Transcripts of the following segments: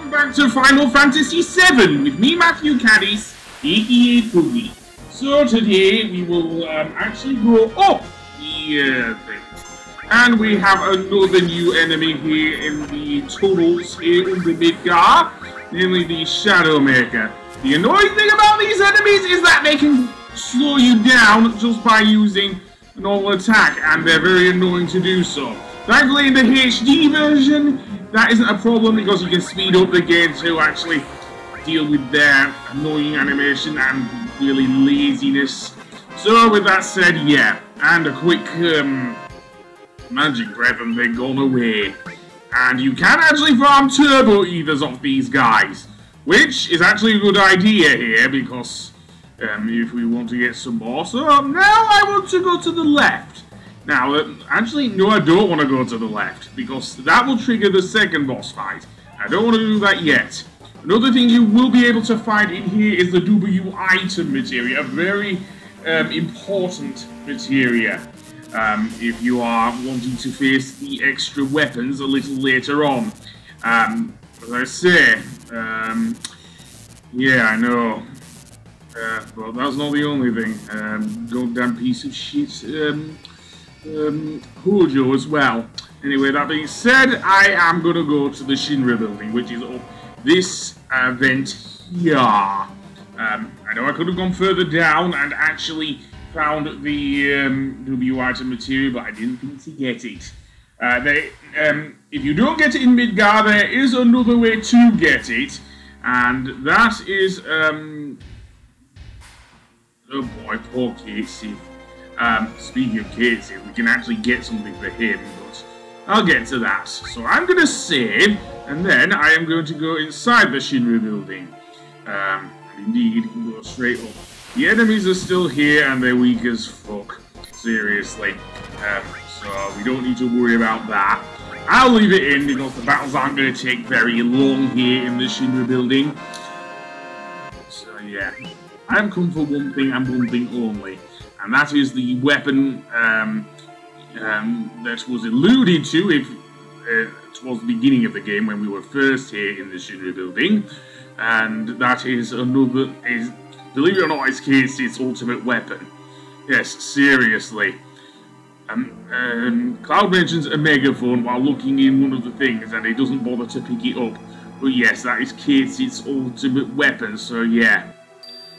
Welcome back to Final Fantasy VII with me, Matthew Caddis, aka Poogie. So today we will actually go up the thing. And we have another new enemy here in the tunnels here in the Midgar, namely the Shadow Maker. The annoying thing about these enemies is that they can slow you down just by using a normal attack, and they're very annoying to do so. Thankfully in the HD version, that isn't a problem because you can speed up the game to actually deal with their annoying animation and really laziness. So with that said, yeah, and a quick magic breath and they're gone away. And you can actually farm turbo ethers off these guys, which is actually a good idea here because if we want to get some more. So now I want to go to the left. Now, actually, no, I don't want to go to the left, because that will trigger the second boss fight. I don't want to do that yet. Another thing you will be able to find in here is the VII materia, a very important materia, if you are wanting to face the extra weapons a little later on. As I say, yeah, I know, but that's not the only thing. Goddamn piece of shit. Hojo as well. Anyway, that being said, I am going to go to the Shinra building, which is up this vent here. I know I could have gone further down and actually found the VII material, but I didn't think to get it. If you don't get it in Midgar, there is another way to get it, and that is, oh boy, poor Casey. Speaking of Casey, we can actually get something for him, but I'll get to that. So I'm going to save, and then I am going to go inside the Shinra building. And indeed, go straight up. The enemies are still here, and they're weak as fuck. Seriously. So we don't need to worry about that. I'll leave it in, because the battles aren't going to take very long here in the Shinra building. So yeah, I'm come for one thing and one thing only. And that is the weapon that was alluded to towards the beginning of the game when we were first here in the Shinra building. And that is believe it or not, it's Casey's ultimate weapon. Yes, seriously. Cloud mentions a megaphone while looking in one of the things and he doesn't bother to pick it up. But yes, that is Casey's ultimate weapon, so yeah.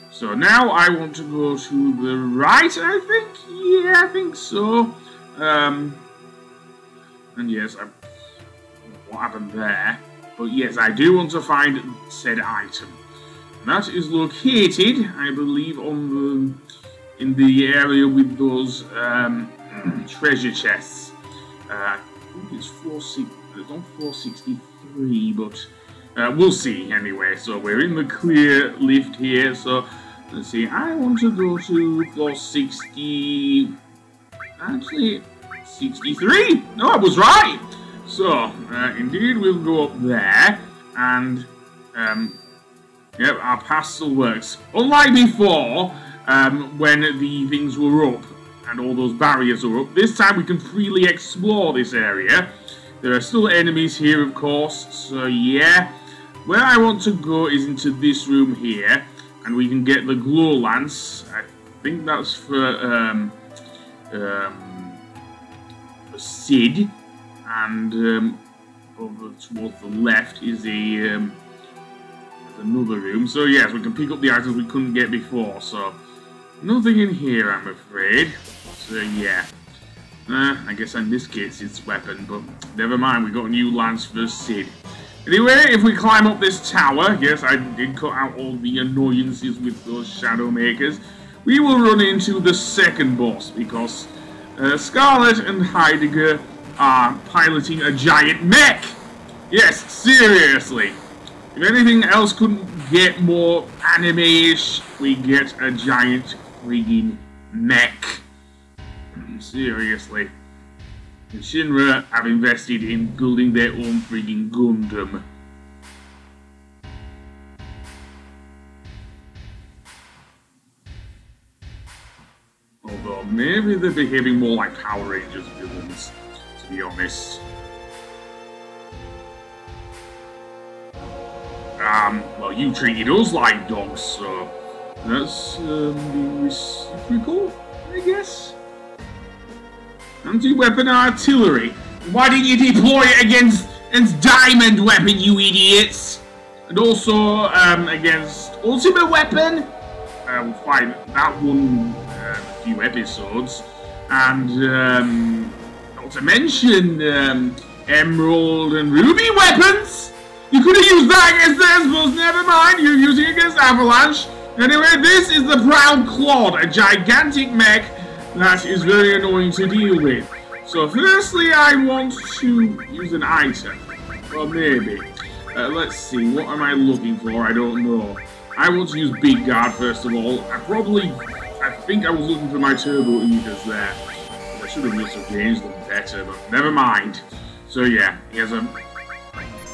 So now I want to go to the right, I think? Yeah, I think so. And yes, what happened there? But yes, I do want to find said item. And that is located, I believe, in the area with those treasure chests. I think it's on 463, but we'll see anyway. So we're in the clear lift here, so let's see, I want to go to floor 60... Actually, 63! No, I was right! So, indeed, we'll go up there, and, yep, our pass still works. Unlike before, when the things were up, and all those barriers were up, this time we can freely explore this area. There are still enemies here, of course, so yeah. Where I want to go is into this room here. And we can get the glow lance. I think that's for Sid. And over towards the left is another room. So yes, we can pick up the items we couldn't get before. So nothing in here, I'm afraid. So yeah, I guess I missed Casey's weapon, but never mind. We got a new lance for Sid. Anyway, if we climb up this tower, yes, I did cut out all the annoyances with those Shadow Makers, we will run into the second boss, because Scarlet and Heidegger are piloting a giant mech! Yes, seriously. If anything else couldn't get more anime-ish, we get a giant friggin' mech. Seriously. The Shinra have invested in building their own friggin' Gundam. Although, maybe they're behaving more like Power Rangers villains, to be honest. Well, you treated us like dogs, so that's reciprocal, I guess. Anti-weapon artillery. Why didn't you deploy it against diamond weapon, you idiots? And also against ultimate weapon. We'll fight that one a few episodes. And not to mention emerald and ruby weapons. You could have used that against theirs, but never mind. You're using it against Avalanche. Anyway, this is the Proud Clod, a gigantic mech that is very annoying to deal with. So firstly, I want to use an item. Well, maybe. Let's see, what am I looking for? I don't know. I want to use Big Guard first of all. I think I was looking for my Turbo Eaters there. I should have just arranged them better, but never mind. So yeah, he has a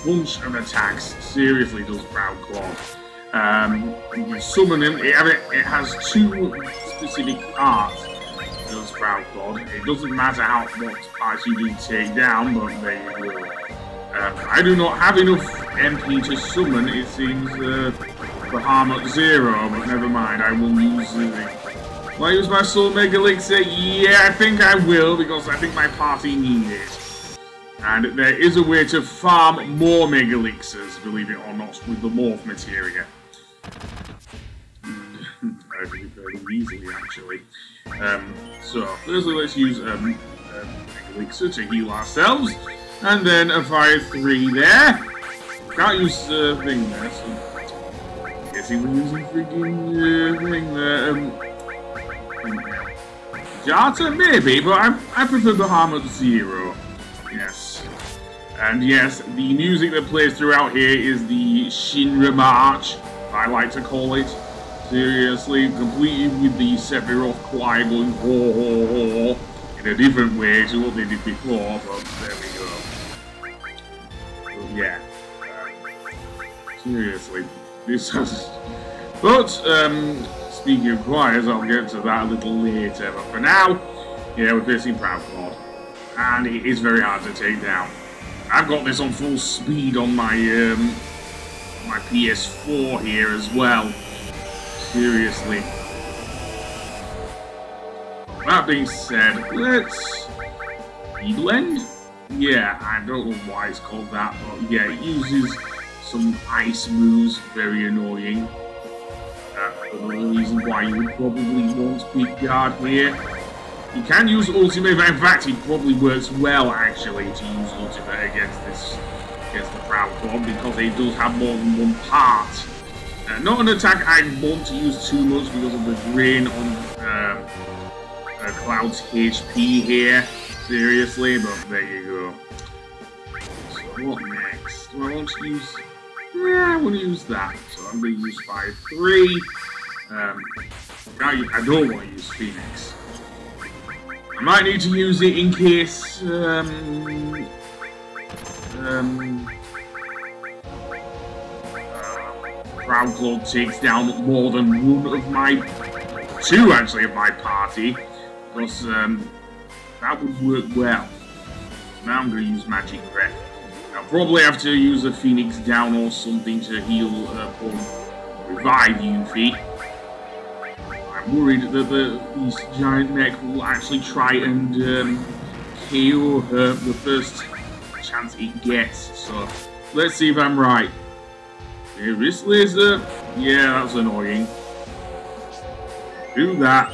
bunch of attacks. Seriously does Proud Clod. You can summon him. It has two specific parts. Does Proud Clod. It doesn't matter what parts you do take down, but there you go. I do not have enough MP to summon, it seems, Bahamut Zero, but never mind, I will use will I use my Soul Mega Elixir? Yeah, I think I will, because I think my party needs it. And there is a way to farm more Mega Elixirs, believe it or not, with the Morph Materia. Very easily, actually. So, firstly, let's use Mega Elixir to heal ourselves. And then a Fire 3 there. Can't use the thing there, so I'm guessing we're using freaking thing there. Jata, maybe, but I prefer Bahamut Zero. Yes. And yes, the music that plays throughout here is the Shinra March, I like to call it. Seriously, completed with the Sephiroth choir going ho ho ho in a different way to what they did before, but there we go. Yeah, seriously, this has... But, speaking of choirs, I'll get to that a little later, but for now, yeah, we're facing Proud Clod, and it is very hard to take down. I've got this on full speed on my, my PS4 here as well, seriously. That being said, let's... blend? Yeah, I don't know why it's called that, but yeah, it uses some ice moves, very annoying. Another reason why you would probably want Big Guard here. You can use Ultimate, in fact it probably works well actually to use Ultimate against the Proud Clod, because it does have more than one part. Not an attack I want to use too much because of the drain on Cloud's HP here. Seriously, but there you go. So what next? Do I want to use... Yeah, I want to use that. So I'm going to use 5-3. I don't want to use Phoenix. I might need to use it in case... Proud Clod takes down more than one of my... two, actually, of my party. Because, that would work well. Now I'm going to use Magic Breath. I'll probably have to use a Phoenix down or something to heal or revive Yuffie. I'm worried that this giant mech will actually try and KO her the first chance it gets. So let's see if I'm right. Wrist laser. Yeah, that's annoying. Do that.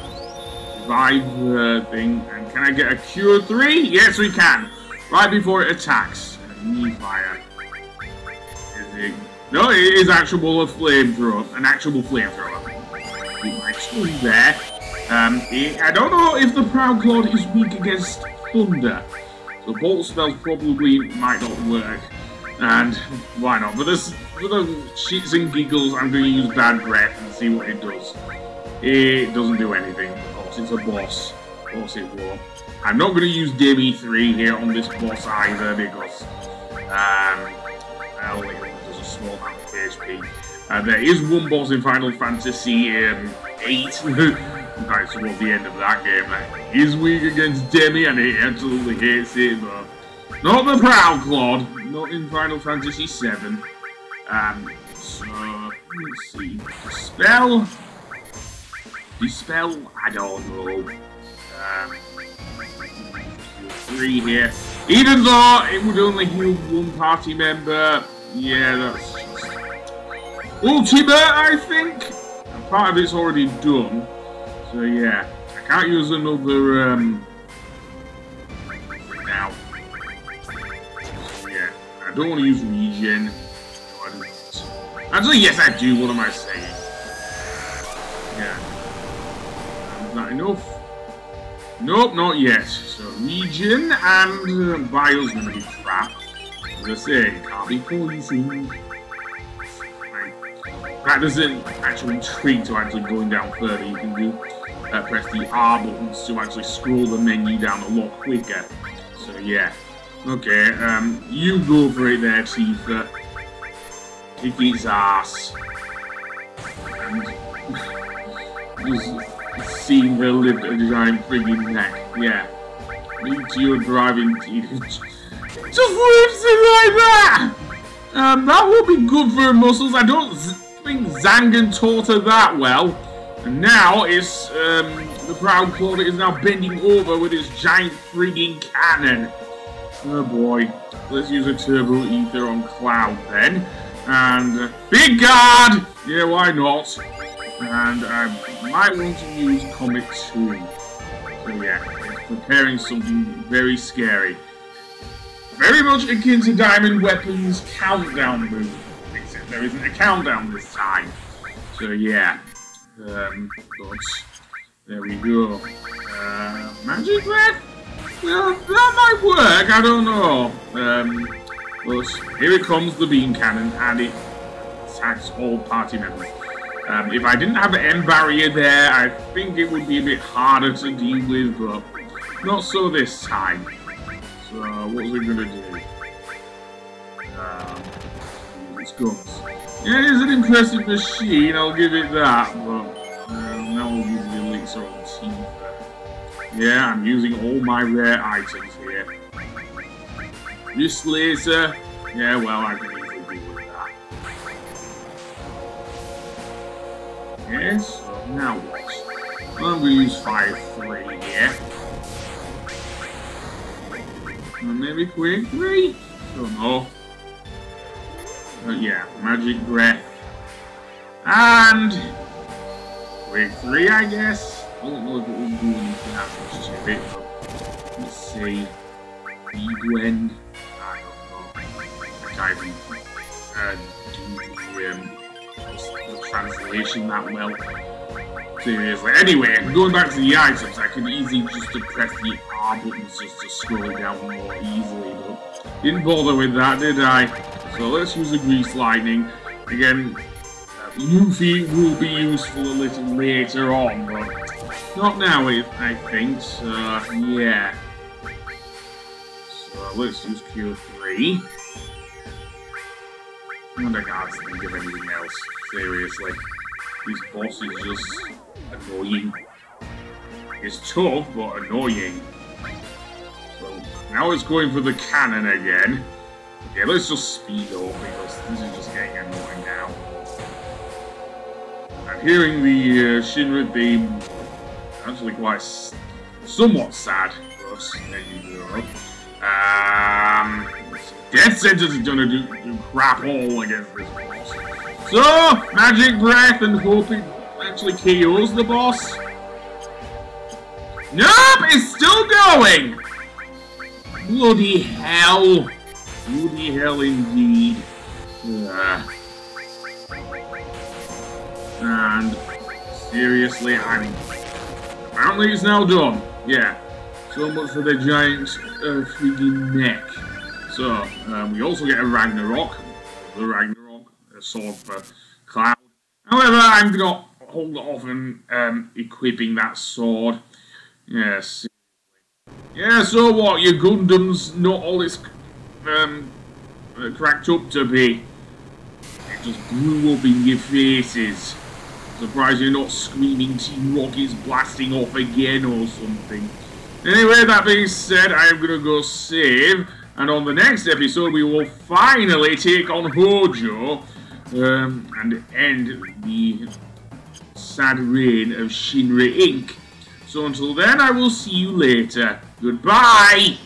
Revive thing. And can I get a Cure 3? Yes, we can. Right before it attacks. Knee fire. Is it? No, it is actual flamethrower. An actual flamethrower. My stun there. I don't know if the Proud Clod is weak against thunder. So bolt spells probably might not work. And why not? For the shits and giggles, I'm going to use Bad Breath and see what it does. It doesn't do anything. Of course, it's a boss. Of course it will. I'm not going to use Demi 3 here on this boss either because well, it does a small amount of HP. There is one boss in Final Fantasy 8. Right towards the end of that game that is weak against Demi and he absolutely hates it, but not the Proud Clod, not in Final Fantasy 7. So, let's see. Dispel? Dispel? I don't know. 3 here. Even though it would only heal one party member, yeah, that's just ultimate, I think. And part of it's already done. So yeah, I can't use another now. So, yeah, I don't want to use regen. No, I don't. Actually, yes, I do. What am I saying? Yeah. Is that enough? Nope, not yet. So regen and bio's gonna be crap. As I say, it can't be poisoned. That doesn't actually treat to actually going down further. You can do press the R buttons to actually scroll the menu down a lot quicker. So yeah. Okay, you go for it there, Tifa. Kick his ass. And just seeing her lift a giant friggin' neck. Yeah. Into your driving teeth. Just lifts it like that! That will be good for her muscles. I don't think Zangan taught her that well. And now it's the proud Clod is now bending over with his giant frigging cannon. Oh boy. Let's use a turbo ether on Cloud then. And big guard! Yeah, why not? And I might want to use Comet 2. So yeah, it's preparing something very scary. Very much akin to Diamond Weapon's countdown move. Except there isn't a countdown this time. So yeah. But there we go. Magic Breath? Well, that might work, I don't know. But here it comes, the beam cannon, and it attacks all party members. If I didn't have an M barrier there, I think it would be a bit harder to deal with, but not so this time. So, what's it gonna do? Its guns. Yeah, it is an impressive machine, I'll give it that, but now we'll use the elixir on Tifa. Yeah, I'm using all my rare items here. This laser, yeah, well, I can easily deal with that. Yes, so now what? I'm going to use 5-3 here. Maybe quick 3? Don't know. But yeah, magic breath. And quick 3, I guess. I don't know if it will do anything that much to it, but let's see. Gwen. I don't know. I can't even do the translation that well. Seriously. Anyway, going back to the items, I can easily just press the R buttons just to scroll it down more easily, but didn't bother with that, did I? So let's use the Grease Lightning. Again, Yuffie will be useful a little later on, but not now, I think, so yeah. So let's use Q3. And I can't think of anything else, seriously. This boss is just annoying. It's tough, but annoying. So now it's going for the cannon again. Okay, let's just speed up because this is just getting annoying now. And hearing the Shinra theme, actually quite somewhat sad for us. There you go. Death Sentence is gonna do crap all against this boss. So, magic breath and hope it actually KOs the boss. Nope, it's still going! Bloody hell. Bloody hell indeed. And seriously, apparently it's now done. Yeah. So much for the giant freaking neck. So, we also get a Ragnarok. The Ragnarok, a sword for Cloud. However, I'm gonna hold off on equipping that sword. Yes. Yeah, so what? Your Gundam's not all it's cracked up to be. It just blew up in your faces. Surprised you're not screaming Team Rocket's blasting off again or something. Anyway, that being said, I am gonna go save. And on the next episode, we will finally take on Hojo. and end the sad reign of Shinra Inc. So until then, I will see you later. Goodbye!